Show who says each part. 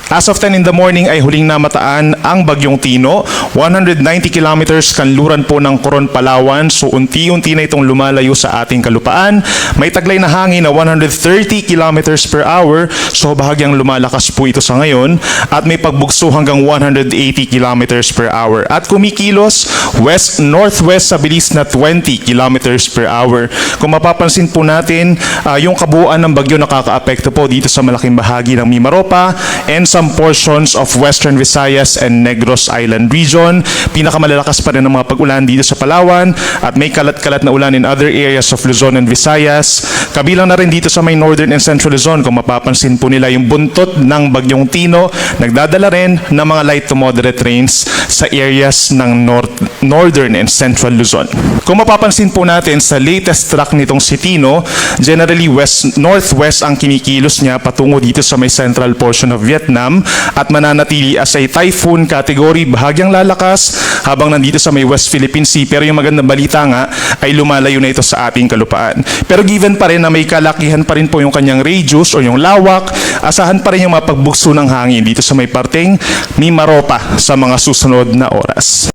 Speaker 1: As of 10 in the morning ay huling namataan ang Bagyong Tino. 190 kilometers kanluran po ng Coron, Palawan. So unti-unti na itong lumalayo sa ating kalupaan. May taglay na hangin na 130 kilometers per hour. So bahagyang lumalakas po ito sa ngayon. At may pagbugso hanggang 180 kilometers per hour. At kumikilos west-northwest sa bilis na 20 kilometers per hour. Kung mapapansin po natin, yung kabuuan ng bagyo nakakaapekto po dito sa malaking bahagi ng Mimaropa and some portions of Western Visayas and Negros Island region. Pinakamalalakas pa rin ang mga pag-ulan dito sa Palawan at may kalat-kalat na ulan in other areas of Luzon and Visayas. Kabilang na rin dito sa may Northern and Central Luzon. Kung mapapansin po nila yung buntot ng Bagyong Tino, nagdadala rin ng mga light to moderate rains sa areas ng Northern and Central Luzon. Kung mapapansin po natin sa latest track nitong si Tino, generally west-northwest ang kinikilos niya patungo dito sa may central portion of Vietnam at mananatili as a typhoon category, bahagyang lalakas habang nandito sa may West Philippine Sea. Pero yung magandang balita nga ay lumalayo na ito sa ating kalupaan. Pero given pa rin na may kalakihan pa rin po yung kanyang radius o yung lawak, asahan pa rin yung mapagbugso ng hangin dito sa may parteng Mimaropa sa mga susunod na oras.